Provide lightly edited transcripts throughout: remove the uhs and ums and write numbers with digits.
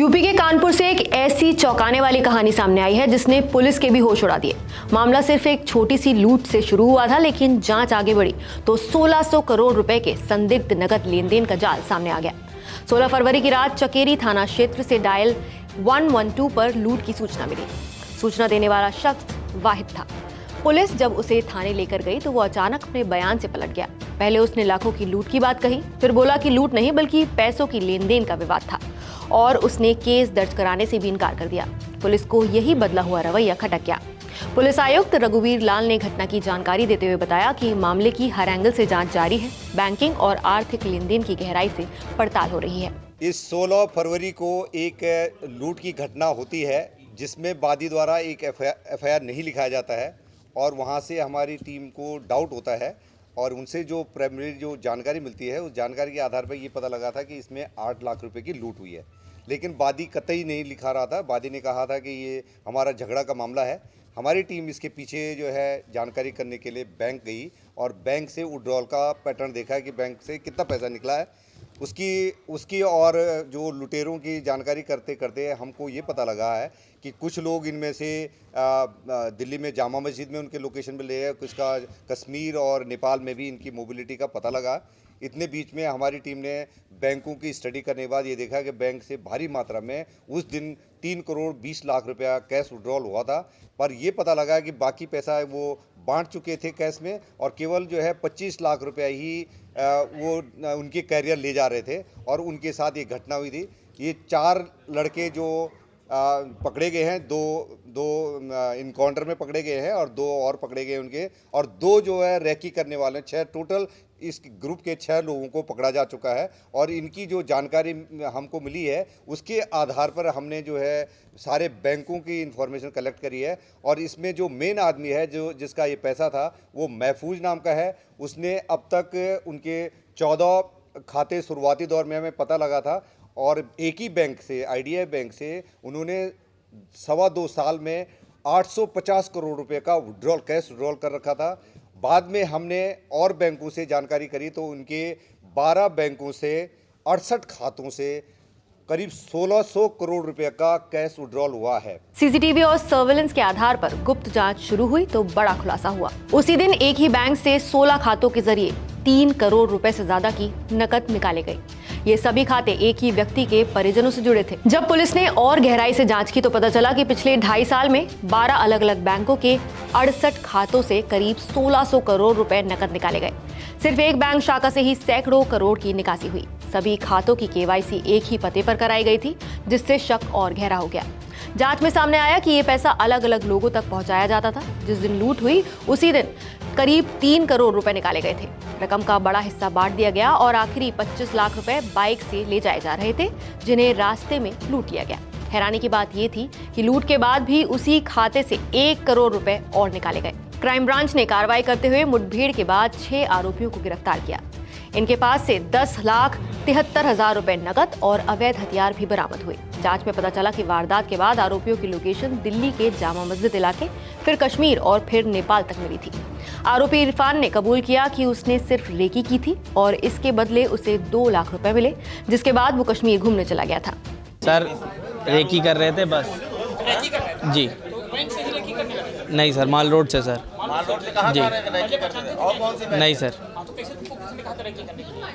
UP के कानपुर से एक ऐसी चौंकाने वाली कहानी सामने आई है जिसने पुलिस के भी होश उड़ा दिए। मामला सिर्फ एक छोटी सी लूट से शुरू हुआ था, लेकिन जांच आगे बढ़ी तो 1600 करोड़ रुपए के संदिग्ध नकद लेन देन का जाल सामने आ गया। 16 फरवरी की रात चकेरी थाना क्षेत्र से डायल 112 पर लूट की सूचना मिली। सूचना देने वाला शख्स वाहिद था। पुलिस जब उसे थाने लेकर गई तो वो अचानक अपने बयान से पलट गया। पहले उसने लाखों की लूट की बात कही, फिर बोला कि लूट नहीं बल्कि पैसों की लेन देन का विवाद था और उसने केस दर्ज कराने से भी इनकार कर दिया। पुलिस को यही बदला हुआ रवैया खटक गया। पुलिस आयुक्त रघुवीर लाल ने घटना की जानकारी देते हुए बताया कि मामले की हर एंगल से जांच जारी है। बैंकिंग और आर्थिक लेन देन की गहराई से पड़ताल हो रही है। इस 16 फरवरी को एक लूट की घटना होती है जिसमें वादी द्वारा एक एफआईआर नहीं लिखाया जाता है और वहां से हमारी टीम को डाउट होता है और उनसे जो प्राइमरी जो जानकारी मिलती है उस जानकारी के आधार पर ये पता लगा था कि इसमें 8 लाख रुपए की लूट हुई है। लेकिन वादी कतई नहीं लिखा रहा था। वादी ने कहा था कि ये हमारा झगड़ा का मामला है। हमारी टीम इसके पीछे जो है जानकारी करने के लिए बैंक गई और बैंक से विड्रॉल का पैटर्न देखा है कि बैंक से कितना पैसा निकला है। उसकी और जो लुटेरों की जानकारी करते करते हमको ये पता लगा है कि कुछ लोग इनमें से दिल्ली में जामा मस्जिद में उनके लोकेशन पे ले गए, कुछ का कश्मीर और नेपाल में भी इनकी मोबिलिटी का पता लगा। इतने बीच में हमारी टीम ने बैंकों की स्टडी करने के बाद ये देखा कि बैंक से भारी मात्रा में उस दिन 3 करोड़ 20 लाख रुपया कैश विड्रॉल हुआ था। पर ये पता लगा कि बाकी पैसा वो बांट चुके थे कैश में और केवल जो है 25 लाख रुपया ही वो उनके कैरियर ले जा रहे थे और उनके साथ ये घटना हुई थी। ये 4 लड़के जो पकड़े गए हैं, दो इनकाउंटर में पकड़े गए हैं और 2 और पकड़े गए उनके, और 2 जो है रैकी करने वाले 6 टोटल इस ग्रुप के 6 लोगों को पकड़ा जा चुका है। और इनकी जो जानकारी हमको मिली है उसके आधार पर हमने जो है सारे बैंकों की इंफॉर्मेशन कलेक्ट करी है और इसमें जो मेन आदमी है जो जिसका ये पैसा था वो महफूज नाम का है। उसने अब तक उनके 14 खाते शुरुआती दौर में हमें पता लगा था और एक ही बैंक से, आईडीआई बैंक से उन्होंने 2.25 साल में 850 करोड़ रुपए का विड्रॉल कैश विड्रॉल कर रखा था। बाद में हमने और बैंकों से जानकारी करी तो उनके 12 बैंकों से 68 खातों से करीब 1600 करोड़ रुपए का कैश विड्रॉल हुआ है। सीसीटीवी और सर्वेलेंस के आधार पर गुप्त जांच शुरू हुई तो बड़ा खुलासा हुआ। उसी दिन एक ही बैंक से 16 खातों के जरिए 3 करोड़ रुपए से ज्यादा की नकद निकाले गए। ये सभी खाते एक ही व्यक्ति के परिजनों से जुड़े थे। जब पुलिस ने और गहराई से जांच की तो पता चला कि पिछले 2.5 साल में 12 अलग अलग बैंकों के 68 खातों से करीब 1600 करोड़ रुपए नकद निकाले गए। सिर्फ एक बैंक शाखा से ही सैकड़ों करोड़ की निकासी हुई। सभी खातों की केवाईसी एक ही पते पर कराई गई थी, जिससे शक और गहरा हो गया। जांच में सामने आया कि ये पैसा अलग अलग लोगों तक पहुंचाया जाता था। जिस दिन लूट हुई उसी दिन करीब 3 करोड़ रुपए निकाले गए थे। रकम का बड़ा हिस्सा बांट दिया गया और आखिरी 25 लाख रुपए बाइक से ले जाए जा रहे थे, जिन्हें रास्ते में लूट लिया गया। हैरानी की बात ये थी कि लूट के बाद भी उसी खाते से 1 करोड़ रुपए और निकाले गए। क्राइम ब्रांच ने कार्रवाई करते हुए मुठभेड़ के बाद 6 आरोपियों को गिरफ्तार किया। इनके पास से 10,73,000 रुपए नकद और अवैध हथियार भी बरामद हुए। जांच में पता चला कि वारदात के बाद आरोपियों की लोकेशन दिल्ली के जामा मस्जिद इलाके, फिर कश्मीर और फिर नेपाल तक मिली थी। आरोपी इरफान ने कबूल किया कि उसने सिर्फ रेकी की थी और इसके बदले उसे 2 लाख रुपए मिले, जिसके बाद वो कश्मीर घूमने चला गया था। सर रेकी कर रहे थे बस। जी नहीं सर, माल रोड से सर। जी नहीं सर,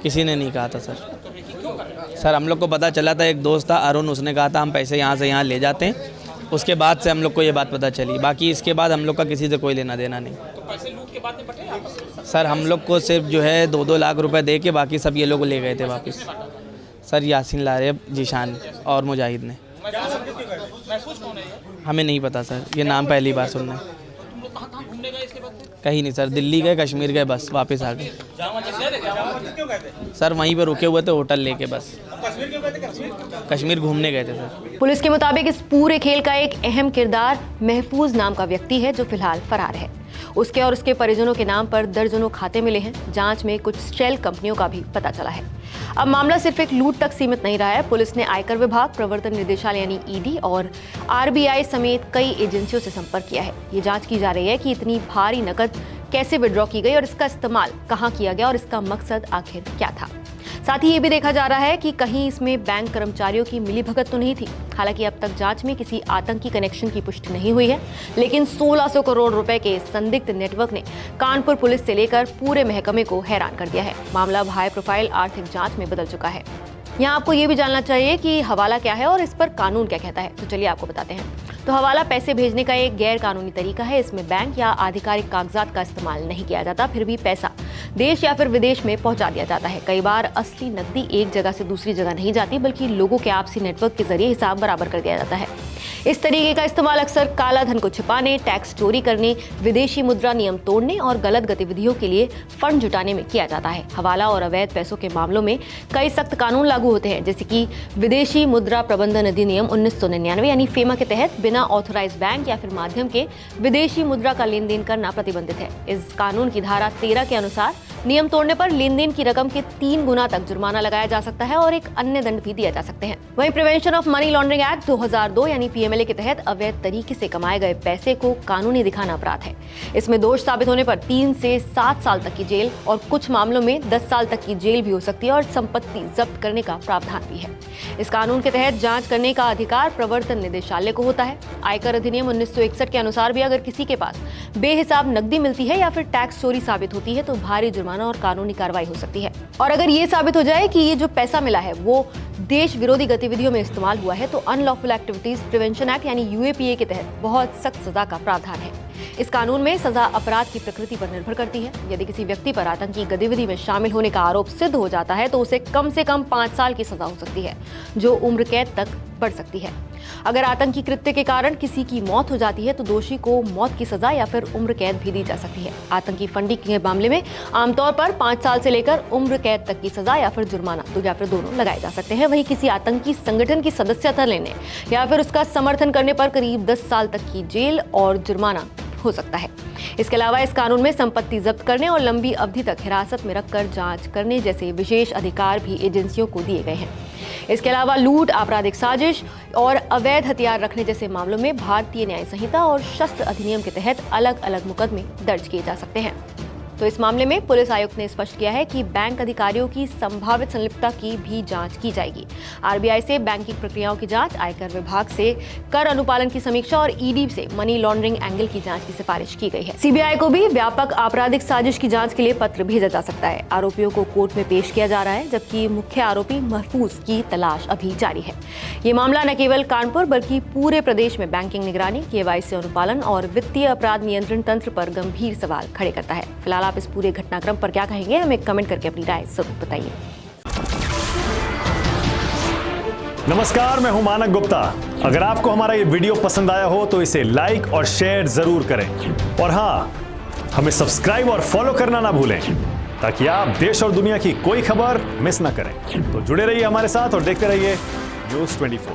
किसी ने नहीं कहा था सर। सर हम लोग को पता चला था, एक दोस्त था अरुण, उसने कहा था हम पैसे यहाँ से यहाँ ले जाते हैं। उसके बाद से हम लोग को ये बात पता चली। बाकी इसके बाद हम लोग का किसी से कोई लेना देना नहीं। तो पैसे लूट के बाद में बटे आपस? सर हम लोग को सिर्फ जो है 2-2 लाख रुपए दे के बाकी सब ये लोग ले गए थे वापस। सर यासीन लारेब, जीशान और मुजाहिद ने। हमें नहीं पता सर, ये नाम पहली बार सुनना है। कहीं नहीं सर, दिल्ली गए, कश्मीर गए, बस वापस आ गए। सर वहीं पर रुके हुए थे होटल लेके, बस कश्मीर घूमने गए थे सर। पुलिस के मुताबिक इस पूरे खेल का एक अहम किरदार महफूज नाम का व्यक्ति है जो फिलहाल फरार है। उसके और उसके परिजनों के नाम पर दर्जनों खाते मिले हैं। जांच में कुछ शेल कंपनियों का भी पता चला है। अब मामला सिर्फ एक लूट तक सीमित नहीं रहा है। पुलिस ने आयकर विभाग, प्रवर्तन निदेशालय यानी ईडी और आरबीआई समेत कई एजेंसियों से संपर्क किया है। ये जांच की जा रही है कि इतनी भारी नकद कैसे विड्रॉ की गई और इसका इस्तेमाल कहां किया गया और इसका मकसद आखिर क्या था। साथ ही ये भी देखा जा रहा है कि कहीं इसमें बैंक कर्मचारियों की मिलीभगत तो नहीं थी। हालांकि अब तक जांच में किसी आतंकी कनेक्शन की पुष्टि नहीं हुई है, लेकिन 1600 करोड़ रुपए के संदिग्ध नेटवर्क ने कानपुर पुलिस से लेकर पूरे महकमे को हैरान कर दिया है। मामला अब हाई प्रोफाइल आर्थिक जांच में बदल चुका है। यहाँ आपको ये भी जानना चाहिए कि हवाला क्या है और इस पर कानून क्या कहता है, तो चलिए आपको बताते हैं। तो हवाला पैसे भेजने का एक गैर कानूनी तरीका है। इसमें बैंक या आधिकारिक कागजात का इस्तेमाल नहीं किया जाता, फिर भी पैसा देश या फिर विदेश में पहुंचा दिया जाता है। कई बार असली नकदी एक जगह से दूसरी जगह नहीं जाती, बल्कि लोगों के आपसी नेटवर्क के जरिए हिसाब बराबर कर दिया जाता है। इस तरीके का इस्तेमाल अक्सर काला धन को छिपाने, टैक्स चोरी करने, विदेशी मुद्रा नियम तोड़ने और गलत गतिविधियों के लिए फंड जुटाने में किया जाता है। हवाला और अवैध पैसों के मामलों में कई सख्त कानून लागू होते हैं, जैसे कि विदेशी मुद्रा प्रबंधन अधिनियम 1999 यानी फेमा के तहत बिना ऑथोराइज बैंक या फिर माध्यम के विदेशी मुद्रा का लेन देन करना प्रतिबंधित है। इस कानून की धारा 13 के अनुसार नियम तोड़ने पर लेन देन की रकम के 3 गुना तक जुर्माना लगाया जा सकता है और एक अन्य दंड भी दिया जा सकते हैं। वहीं prevention of money laundering act 2002 यानी पीएमएलए के तहत अवैध तरीके से कमाए गए पैसे को कानूनी दिखाना अपराध है। इसमें दोष साबित होने पर 3 से 7 साल तक की जेल और कुछ मामलों में 10 साल तक की जेल भी हो सकती है और संपत्ति जब्त करने का प्रावधान भी है। इस कानून के तहत जांच करने का अधिकार प्रवर्तन निदेशालय को होता है। आयकर अधिनियम 1961 के अनुसार भी अगर किसी के पास बेहिसाब नकदी मिलती है या फिर टैक्स चोरी साबित होती है तो भारी जुर्माना और कानूनी कार्रवाई हो सकती है। और अगर ये साबित हो जाए कि ये जो पैसा मिला है वो देश विरोधी गतिविधियों में इस्तेमाल हुआ है तो अनलॉफुल एक्टिविटीज प्रिवेंशन एक्ट यानी यूएपीए के तहत बहुत सख्त सजा का प्रावधान है। इस कानून में सजा अपराध की प्रकृति पर निर्भर करती है। यदि किसी व्यक्ति पर आतंकी गतिविधि में शामिल होने का आरोप सिद्ध हो जाता है तो उसे कम से कम 5 साल की सजा हो सकती है, जो उम्र कैद तक बढ़ सकती है। अगर आतंकी कृत्य के कारण किसी की मौत हो जाती है तो दोषी को मौत की सजा या फिर उम्र कैद भी दी जा सकती है। आतंकी फंडिंग के मामले में आमतौर पर 5 साल से लेकर उम्र कैद तक की सजा या फिर जुर्माना या फिर दोनों लगाए जा सकते हैं। वहीं किसी आतंकी संगठन की सदस्यता लेने या फिर उसका समर्थन करने पर करीब 10 साल तक की जेल और जुर्माना हो सकता है। इसके अलावा इस कानून में संपत्ति जब्त करने और लंबी अवधि तक हिरासत में रखकर जांच करने जैसे विशेष अधिकार भी एजेंसियों को दिए गए हैं। इसके अलावा लूट, आपराधिक साजिश और अवैध हथियार रखने जैसे मामलों में भारतीय न्याय संहिता और शस्त्र अधिनियम के तहत अलग अलग मुकदमे दर्ज किए जा सकते हैं। तो इस मामले में पुलिस आयुक्त ने स्पष्ट किया है कि बैंक अधिकारियों की संभावित संलिप्तता की भी जांच की जाएगी। आरबीआई से बैंकिंग प्रक्रियाओं की जांच, आयकर विभाग से कर अनुपालन की समीक्षा और ईडी से मनी लॉन्ड्रिंग एंगल की जांच की सिफारिश की गई है। सीबीआई को भी व्यापक आपराधिक साजिश की जांच के लिए पत्र भेजा जा सकता है। आरोपियों को कोर्ट में पेश किया जा रहा है, जबकि मुख्य आरोपी महफूज की तलाश अभी जारी है। ये मामला न केवल कानपुर बल्कि पूरे प्रदेश में बैंकिंग निगरानी, केवाईसी अनुपालन और वित्तीय अपराध नियंत्रण तंत्र पर गंभीर सवाल खड़े करता है। फिलहाल आप इस पूरे घटनाक्रम पर क्या कहेंगे, हमें कमेंट करके अपनी राय जरूर बताइए। नमस्कार, मैं हूं मानक गुप्ता। अगर आपको हमारा ये वीडियो पसंद आया हो तो इसे लाइक और शेयर जरूर करें और हाँ, हमें सब्सक्राइब और फॉलो करना ना भूलें ताकि आप देश और दुनिया की कोई खबर मिस ना करें। तो जुड़े रहिए हमारे साथ और देखते रहिए News 24।